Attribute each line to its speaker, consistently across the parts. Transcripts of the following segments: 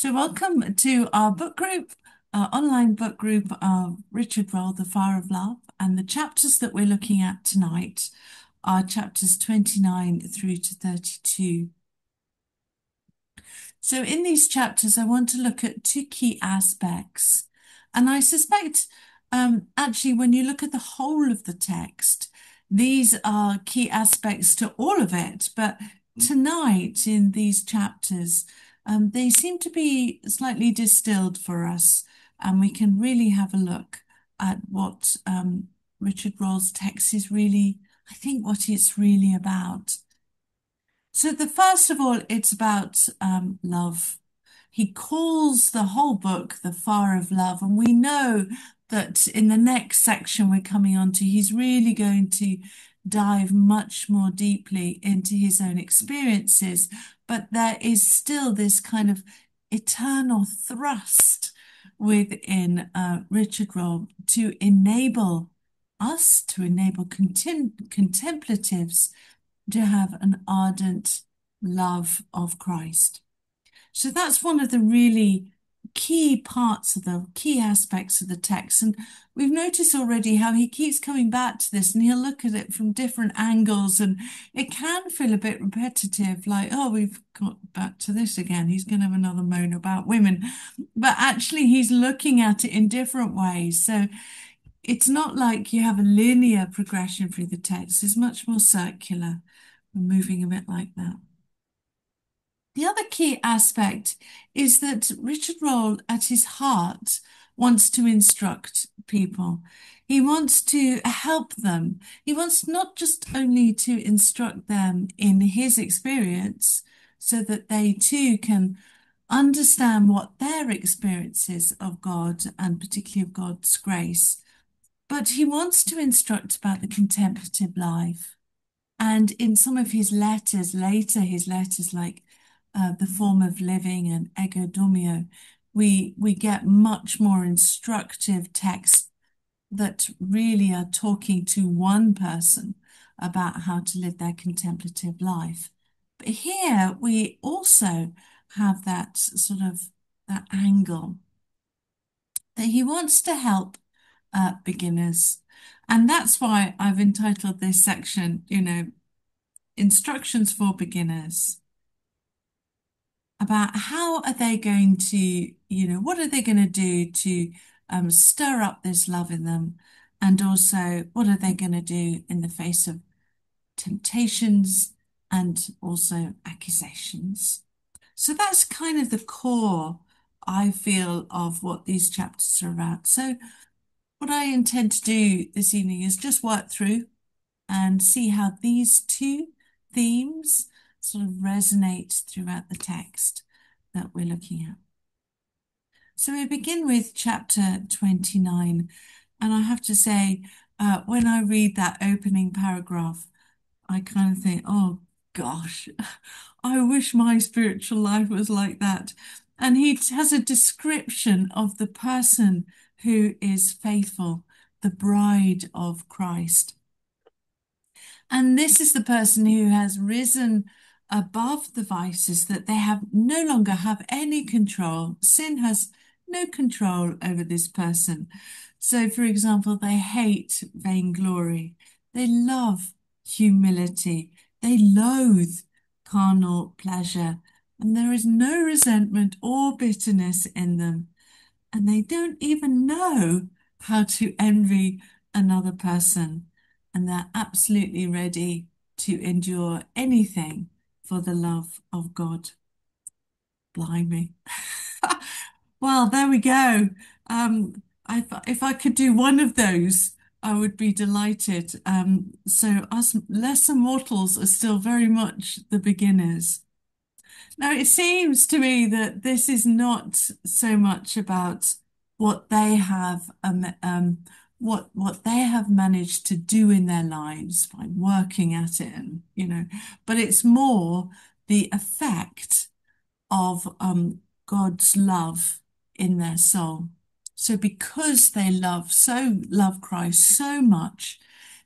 Speaker 1: So, welcome to our book group, our online book group of Richard Rolle, The Fire of Love. And the chapters that we're looking at tonight are chapters 29 through to 32. So, in these chapters, I want to look at two key aspects. And I suspect, actually, when you look at the whole of the text, these are key aspects to all of it. But tonight, in these chapters, they seem to be slightly distilled for us, and we can really have a look at what Richard Rolle's text is really, I think, what it's really about. So the first of all, it's about love. He calls the whole book the Fire of Love, and we know that in the next section we're coming on to, he's really going to dive much more deeply into his own experiences, but there is still this kind of eternal thrust within Richard Rolle to enable us, to enable contemplatives to have an ardent love of Christ. So that's one of the really key parts of the key aspects of the text. And we've noticed already how he keeps coming back to this and he'll look at it from different angles, and it can feel a bit repetitive, like, oh, we've got back to this again. He's going to have another moan about women. But actually, he's looking at it in different ways. So it's not like you have a linear progression through the text, it's much more circular, moving a bit like that. The other key aspect is that Richard Rolle, at his heart, wants to instruct people. He wants to help them. He wants not just only to instruct them in his experience so that they too can understand what their experience is of God and particularly of God's grace, but he wants to instruct about the contemplative life. And in some of his letters, later his letters like The Form of Living and Ego Domio, we get much more instructive texts that really are talking to one person about how to live their contemplative life. But here we also have that sort of that angle that he wants to help beginners. And that's why I've entitled this section, Instructions for Beginners, about how are they going to, what are they going to do to stir up this love in them? And also, what are they going to do in the face of temptations and also accusations? So that's kind of the core, I feel, of what these chapters are about. So what I intend to do this evening is just work through and see how these two themes sort of resonate throughout the text that we're looking at. So we begin with chapter 29, and I have to say, when I read that opening paragraph, I kind of think, oh gosh, I wish my spiritual life was like that. And he has a description of the person who is faithful, the bride of Christ. And this is the person who has risen above the vices that they have no longer have any control. Sin has no control over this person. So, for example, they hate vainglory. They love humility. They loathe carnal pleasure. And there is no resentment or bitterness in them. And they don't even know how to envy another person, and they're absolutely ready to endure anything for the love of God. Blimey. Well, there we go. If I could do one of those, I would be delighted. So us lesser mortals are still very much the beginners. Now, it seems to me that this is not so much about what they have what they have managed to do in their lives by working at it, and but it's more the effect of God's love in their soul. So because they love Christ so much,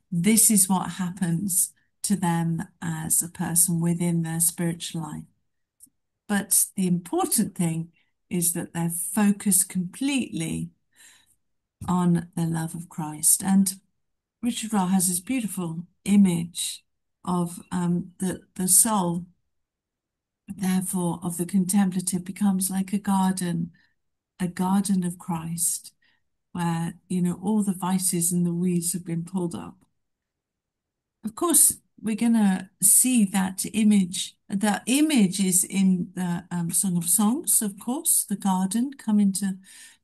Speaker 1: this is what happens to them as a person within their spiritual life. But the important thing is that they're focused completely on the love of Christ. And Richard Rolle has this beautiful image of the soul, therefore, of the contemplative becomes like a garden of Christ, where, all the vices and the weeds have been pulled up. Of course, we're going to see that image. The image is in the Song of Songs, of course, the garden, come into,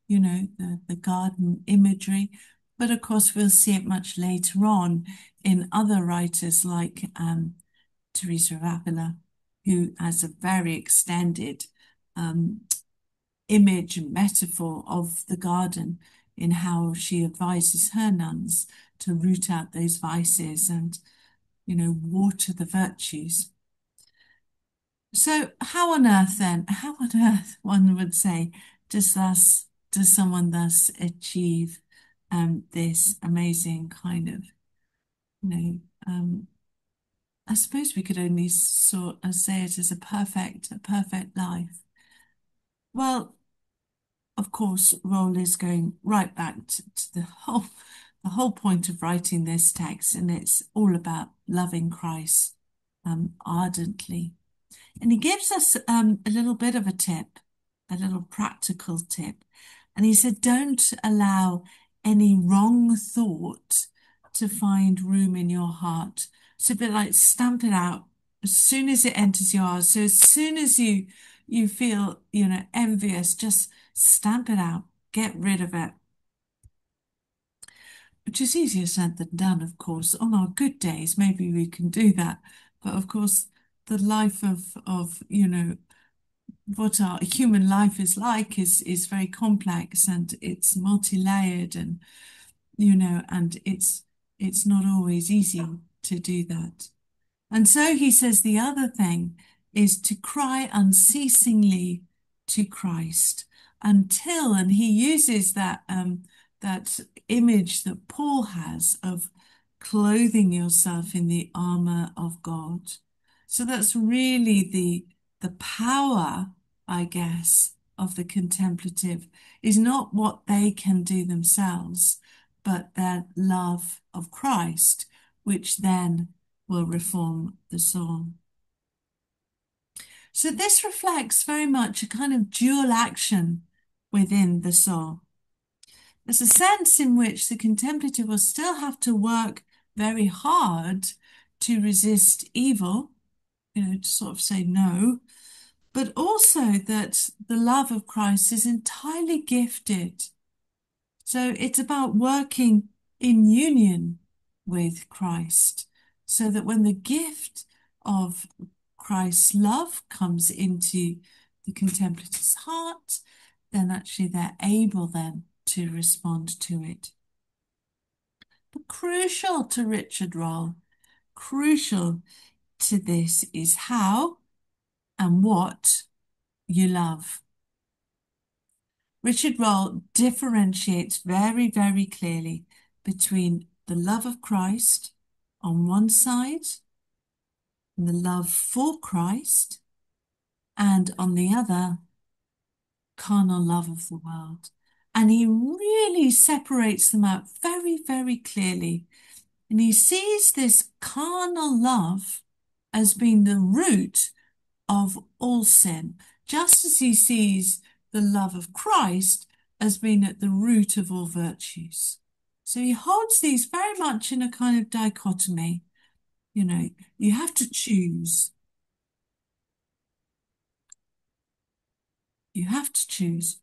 Speaker 1: the garden imagery. But of course, we'll see it much later on in other writers like Teresa of Avila, who has a very extended um, image and metaphor of the garden in how she advises her nuns to root out those vices and, water the virtues. So how on earth then, how on earth one would say, does someone thus achieve this amazing kind of, you know, um, I suppose we could only sort of say it as a perfect life. Well, of course, Roll is going right back to the whole point of writing this text, and it's all about loving Christ ardently. And he gives us a little bit of a tip, a little practical tip. And he said, don't allow any wrong thought to find room in your heart. It's a bit like stamp it out as soon as it enters your heart. So as soon as you feel, envious, just stamp it out, get rid of it. Which is easier said than done, of course. On our good days, maybe we can do that. But of course, the life of what our human life is like is very complex, and it's multi-layered, and and it's not always easy to do that. And so he says the other thing is to cry unceasingly to Christ until, and he uses that image that Paul has of clothing yourself in the armor of God. So that's really the power, I guess, of the contemplative is not what they can do themselves, but their love of Christ, which then will reform the soul. So this reflects very much a kind of dual action within the soul. There's a sense in which the contemplative will still have to work very hard to resist evil, to sort of say no, but also that the love of Christ is entirely gifted. So it's about working in union with Christ, so that when the gift of Christ's love comes into the contemplative's heart, then actually they're able then to respond to it. But crucial to Richard Rolle, crucial to this is how and what you love. Richard Rolle differentiates very, very clearly between the love of Christ on one side and the love for Christ, and on the other, carnal love of the world. And he really separates them out very, very clearly. And he sees this carnal love as being the root of all sin, just as he sees the love of Christ as being at the root of all virtues. So he holds these very much in a kind of dichotomy. You have to choose. You have to choose.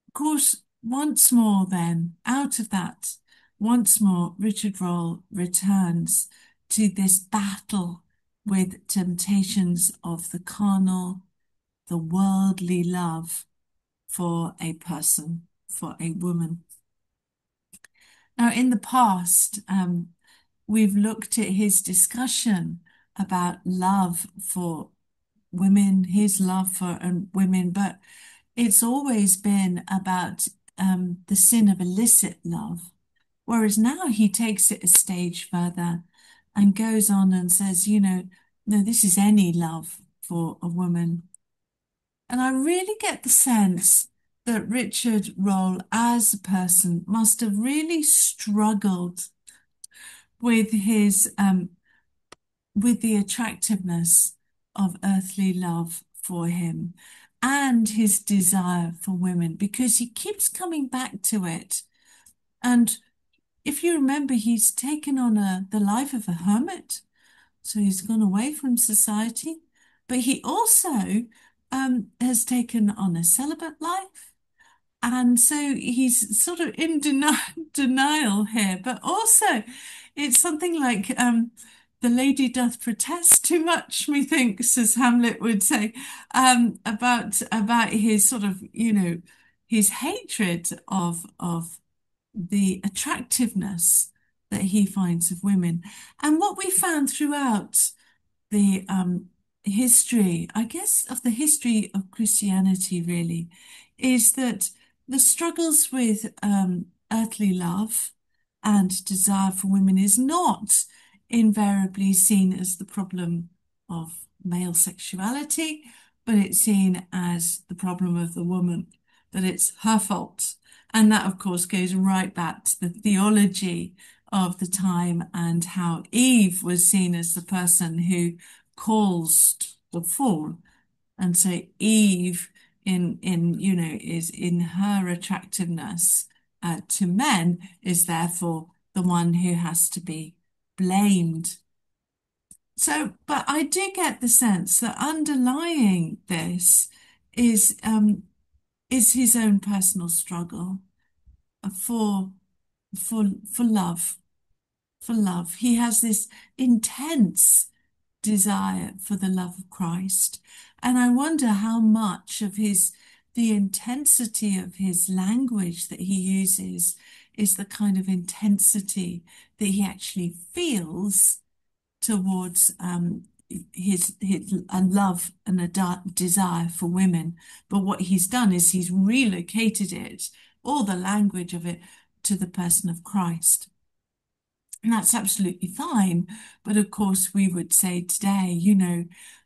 Speaker 1: Of course, once more then, out of that, once more, Richard Rolle returns to this battle with temptations of the carnal, the worldly love for a person, for a woman. Now, in the past, we've looked at his discussion about love for women, his love for women, but it's always been about the sin of illicit love. Whereas now he takes it a stage further and goes on and says, no, this is any love for a woman. And I really get the sense that Richard Rolle, as a person, must have really struggled with his with the attractiveness of earthly love for him and his desire for women, because he keeps coming back to it. And if you remember, he's taken on the life of a hermit. So he's gone away from society, but he also has taken on a celibate life. And so he's sort of in denial here, but also it's something like the lady doth protest too much, methinks, as Hamlet would say, about his sort of, his hatred of the attractiveness that he finds of women. And what we found throughout the history, I guess, of the history of Christianity really, is that the struggles with earthly love and desire for women is not invariably seen as the problem of male sexuality, but it's seen as the problem of the woman, that it's her fault. And that, of course, goes right back to the theology of the time and how Eve was seen as the person who caused the fall. And so Eve is in her attractiveness to men is therefore the one who has to be blamed. So, but I do get the sense that underlying this is um, is his own personal struggle for for love, for love. He has this intense desire for the love of Christ. And I wonder how much of the intensity of his language that he uses is the kind of intensity that he actually feels towards his a love and desire for women. But what he's done is he's relocated it, all the language of it, to the person of Christ. And that's absolutely fine. But of course, we would say today,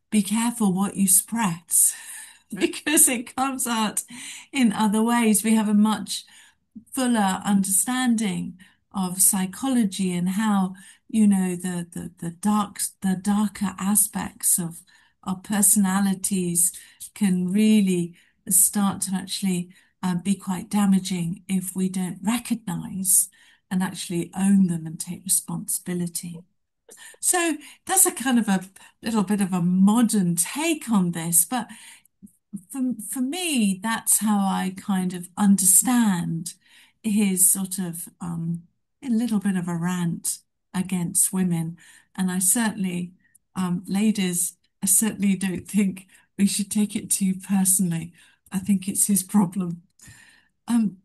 Speaker 1: be careful what you spread because it comes out in other ways. We have a much fuller understanding of psychology and how, the darker aspects of our personalities can really start to actually be quite damaging if we don't recognize and actually own them and take responsibility. So that's a kind of a little bit of a modern take on this, but for me, that's how I kind of understand his sort of a little bit of a rant against women. And I certainly, ladies, I certainly don't think we should take it too personally. I think it's his problem. Um,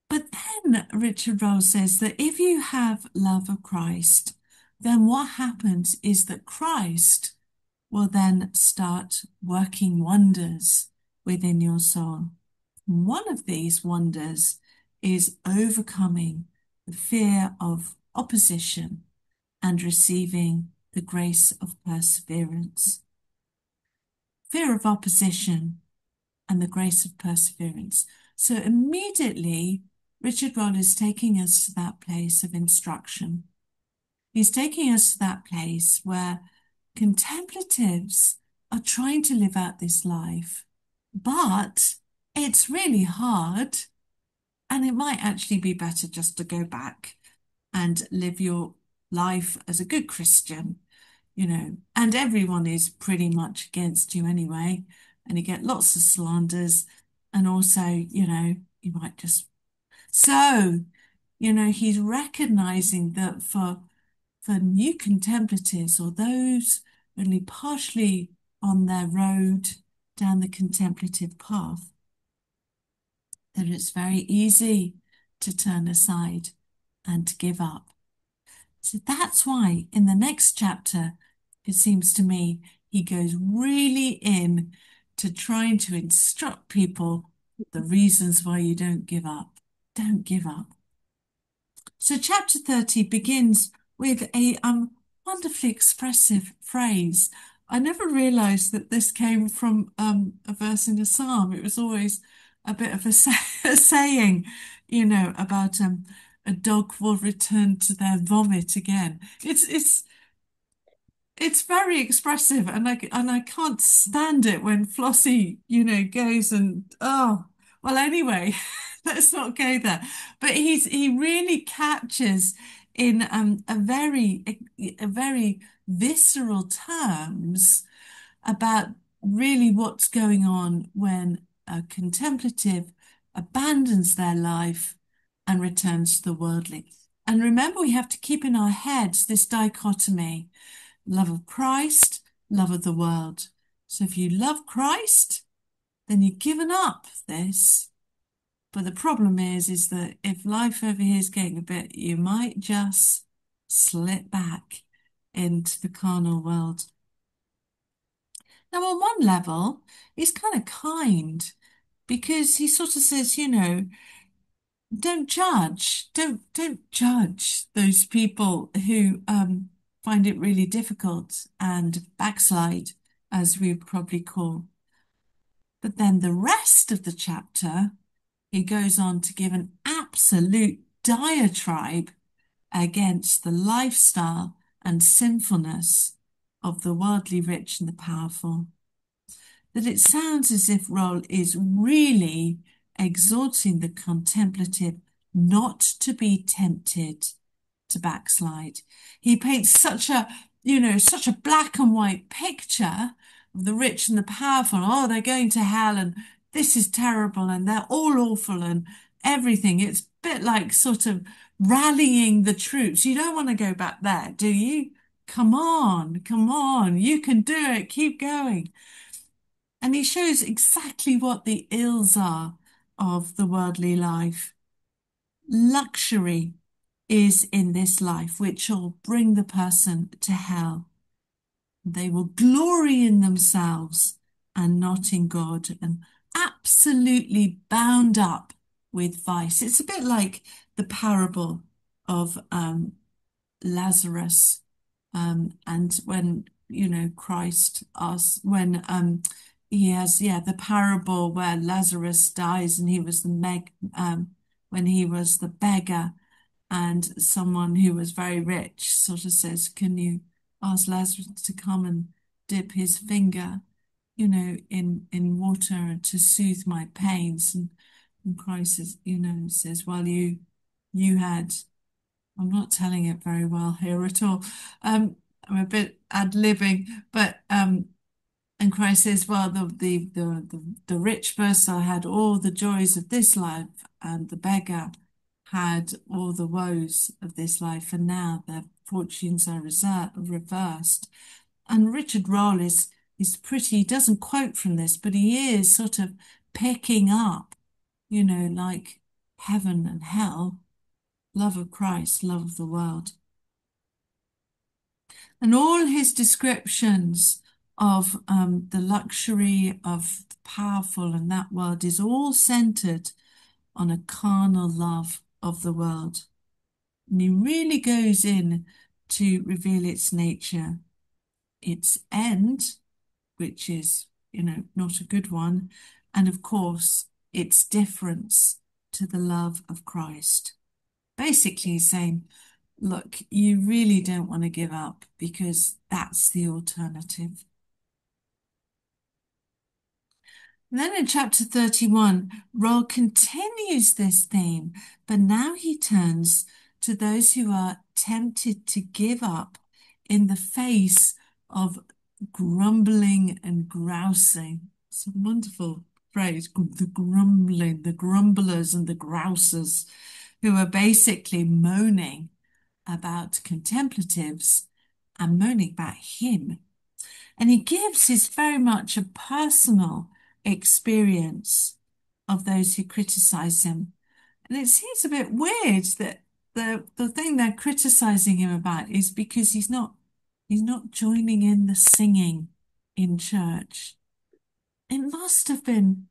Speaker 1: but then Richard Rolle says that if you have love of Christ, then what happens is that Christ will then start working wonders within your soul. One of these wonders is overcoming the fear of opposition and receiving the grace of perseverance. Fear of opposition and the grace of perseverance. So immediately, Richard Rolle is taking us to that place of instruction. He's taking us to that place where contemplatives are trying to live out this life, but it's really hard, and it might actually be better just to go back and live your life as a good Christian, and everyone is pretty much against you anyway, and you get lots of slanders, and also, you might just. So, he's recognizing that for new contemplatives or those only partially on their road down the contemplative path, that it's very easy to turn aside and to give up. So that's why in the next chapter, it seems to me, he goes really in to trying to instruct people the reasons why you don't give up. Don't give up. So chapter 30 begins with a wonderfully expressive phrase I never realized that this came from a verse in a psalm. It was always a bit of a saying, about a dog will return to their vomit again. It's very expressive, and I can't stand it when Flossie, goes and well, anyway, let's not go there. But he really captures in a very visceral terms about really what's going on when a contemplative abandons their life and returns to the worldly. And remember, we have to keep in our heads this dichotomy: love of Christ, love of the world. So if you love Christ, then you've given up this. But the problem is that if life over here is getting a bit, you might just slip back into the carnal world. Now, on one level, he's kind of kind because he sort of says, don't judge, don't judge those people who find it really difficult and backslide, as we would probably call. But then the rest of the chapter, he goes on to give an absolute diatribe against the lifestyle and sinfulness of the worldly rich and the powerful. That it sounds as if Roll is really exhorting the contemplative not to be tempted to backslide. He paints such a black and white picture of the rich and the powerful. Oh, they're going to hell and this is terrible and they're all awful and everything. It's a bit like sort of rallying the troops. You don't want to go back there, do you? Come on, you can do it, keep going. And he shows exactly what the ills are of the worldly life. Luxury is in this life, which will bring the person to hell. They will glory in themselves and not in God, and absolutely bound up with vice. It's a bit like the parable of Lazarus. And when, Christ asks, when he has, the parable where Lazarus dies and he was when he was the beggar, and someone who was very rich sort of says, can you ask Lazarus to come and dip his finger, in water to soothe my pains? And Christ says, well, you had, I'm not telling it very well here at all. I'm a bit ad-libbing, but and Christ says, well, the rich person had all the joys of this life, and the beggar had all the woes of this life, and now their fortunes are reversed. And Richard Rolle is pretty, he doesn't quote from this, but he is sort of picking up, like heaven and hell, love of Christ, love of the world. And all his descriptions of the luxury of the powerful and that world is all centered on a carnal love of the world. And he really goes in to reveal its nature, its end, which is, not a good one, and of course, its difference to the love of Christ. Basically saying, look, you really don't want to give up because that's the alternative. And then in chapter 31, Roll continues this theme, but now he turns to those who are tempted to give up in the face of grumbling and grousing. It's a wonderful phrase, the grumbling, the grumblers and the grousers, who are basically moaning about contemplatives and moaning about him. And he gives his very much a personal experience of those who criticize him. And it seems a bit weird that the thing they're criticizing him about is because he's not joining in the singing in church. It must have been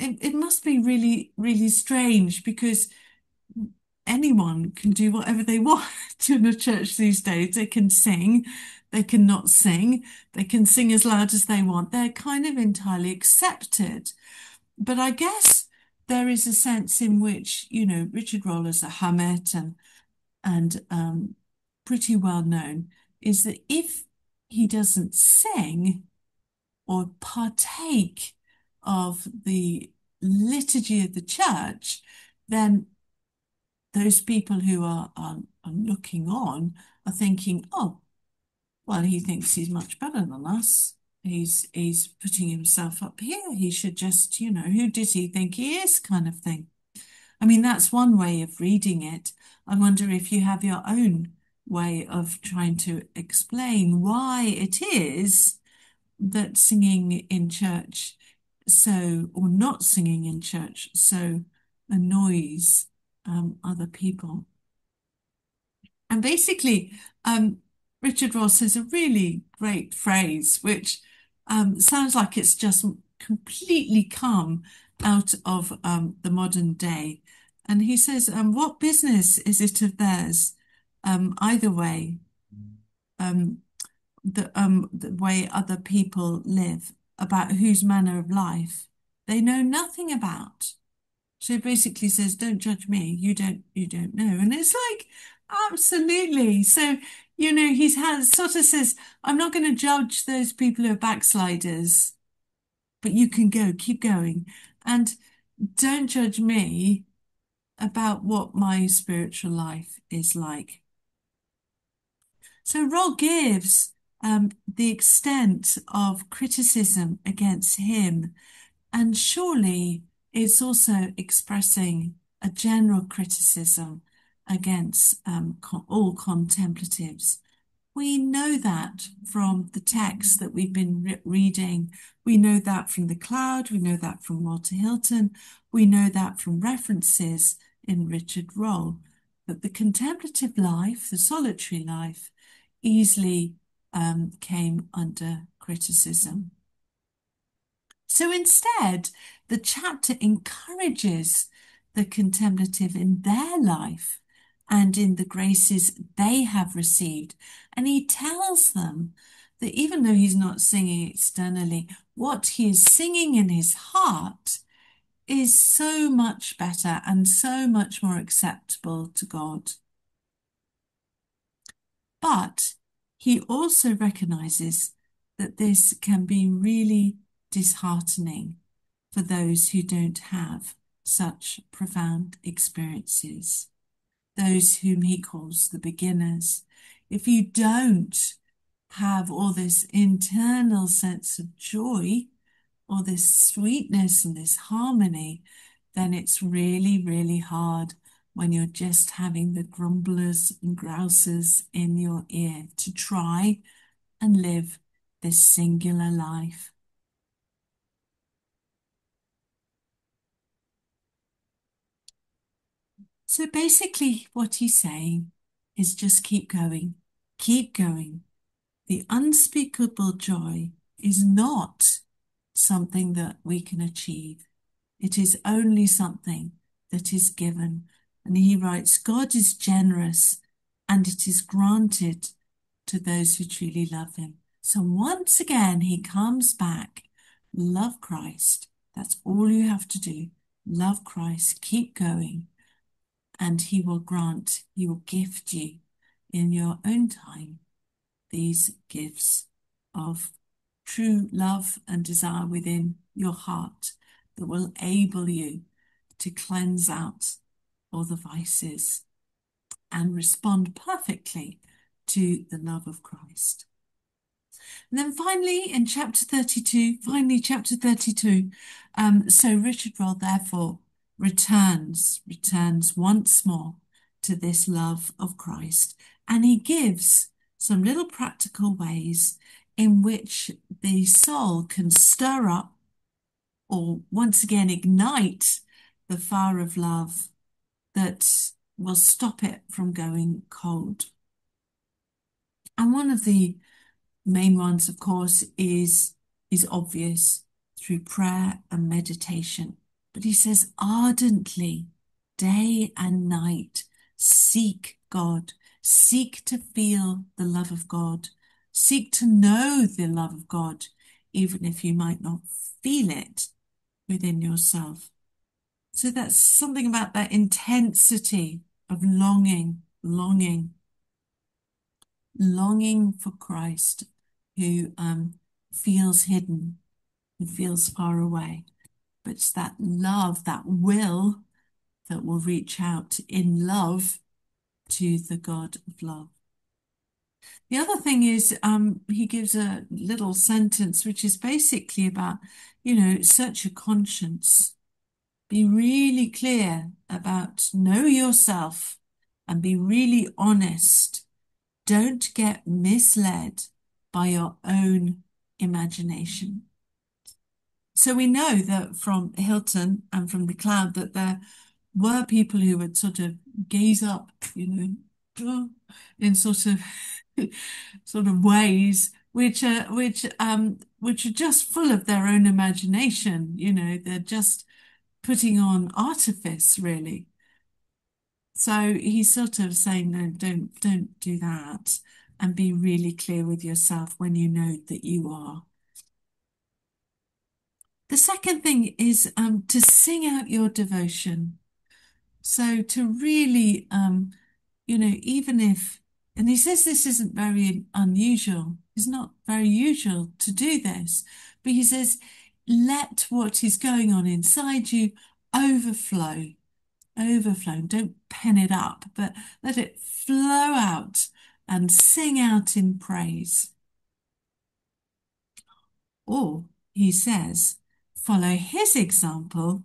Speaker 1: it must be really, really strange because anyone can do whatever they want in a church these days. They can sing, they can not sing, they can sing as loud as they want. They're kind of entirely accepted. But I guess there is a sense in which, Richard Rolle is a hermit and pretty well known, is that if he doesn't sing or partake of the liturgy of the church, then those people who are looking on are thinking, oh, well, he thinks he's much better than us. He's putting himself up here. He should just, who does he think he is, kind of thing. I mean, that's one way of reading it. I wonder if you have your own way of trying to explain why it is that singing in church or not singing in church so annoys other people. And basically, Richard Ross has a really great phrase, which sounds like it's just completely come out of the modern day. And he says, what business is it of theirs, either way, um, the way other people live, about whose manner of life they know nothing about. So it basically says, don't judge me. You don't know. And it's like, absolutely. So, sort of says, I'm not going to judge those people who are backsliders, but you can go, keep going. And don't judge me about what my spiritual life is like. So Roll gives the extent of criticism against him, and surely it's also expressing a general criticism against all contemplatives. We know that from the text that we've been reading. We know that from the cloud. We know that from Walter Hilton. We know that from references in Richard Rolle, that the contemplative life, the solitary life, easily came under criticism. So instead, the chapter encourages the contemplative in their life and in the graces they have received. And he tells them that even though he's not singing externally, what he is singing in his heart is so much better and so much more acceptable to God. But he also recognizes that this can be really disheartening for those who don't have such profound experiences, those whom he calls the beginners. If you don't have all this internal sense of joy, or this sweetness and this harmony, then it's really, really hard when you're just having the grumblers and grousers in your ear to try and live this singular life. So basically, what he's saying is just keep going, keep going. The unspeakable joy is not something that we can achieve. It is only something that is given. And he writes, God is generous and it is granted to those who truly love him. So once again, he comes back. Love Christ. That's all you have to do. Love Christ. Keep going. And he will gift you in your own time these gifts of true love and desire within your heart that will enable you to cleanse out all the vices and respond perfectly to the love of Christ. And then finally, in chapter 32, so Richard Rolle therefore returns once more to this love of Christ, and he gives some little practical ways in which the soul can stir up or once again ignite the fire of love that will stop it from going cold. And one of the main ones, of course, is obvious through prayer and meditation. But he says ardently, day and night, seek God, seek to feel the love of God, seek to know the love of God, even if you might not feel it within yourself. So that's something about that intensity of longing for Christ, who feels hidden, who feels far away. But it's that love, that will, that will reach out in love to the God of love. The other thing is, he gives a little sentence which is basically about, search your conscience. Be really clear about know yourself and be really honest. Don't get misled by your own imagination. So we know that from Hilton and from the cloud that there were people who would sort of gaze up, in sort of sort of ways which are just full of their own imagination. They're just putting on artifice, really. So he's sort of saying, no, don't do that, and be really clear with yourself when you know that you are. The second thing is to sing out your devotion. So to really, even if, and he says this isn't very unusual, it's not very usual to do this, but he says, let what is going on inside you overflow. Overflow. Don't pen it up, but let it flow out and sing out in praise. Or, he says, follow his example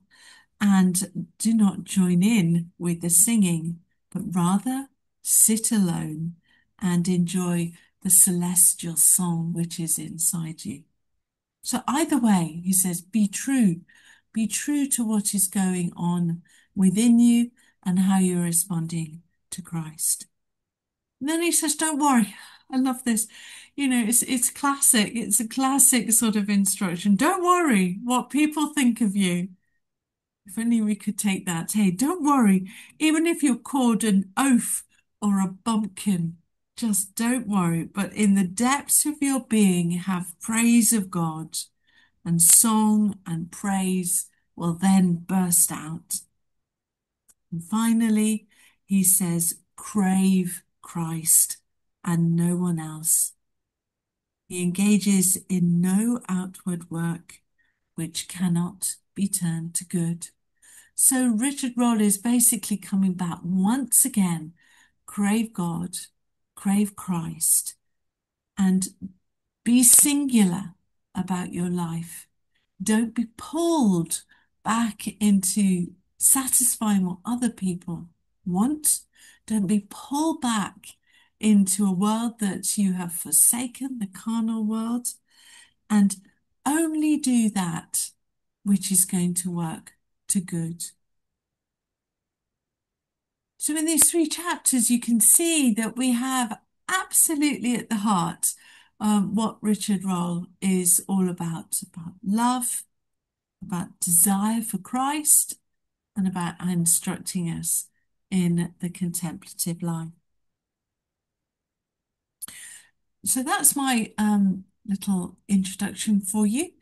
Speaker 1: and do not join in with the singing, but rather sit alone and enjoy the celestial song which is inside you. So either way, he says, be true. Be true to what is going on within you and how you're responding to Christ. And then he says, don't worry. I love this. It's classic. It's a classic sort of instruction. Don't worry what people think of you. If only we could take that. Hey, don't worry. Even if you're called an oaf or a bumpkin, just don't worry. But in the depths of your being, have praise of God, and song and praise will then burst out. And finally, he says, crave Christ and no one else. He engages in no outward work which cannot be turned to good. So Richard Rolle is basically coming back once again. Crave God, crave Christ, and be singular about your life. Don't be pulled back into satisfying what other people want. Don't be pulled back into a world that you have forsaken, the carnal world, and only do that which is going to work to good. So in these three chapters, you can see that we have absolutely at the heart what Richard Rolle is all about love, about desire for Christ, and about instructing us in the contemplative life. So that's my little introduction for you.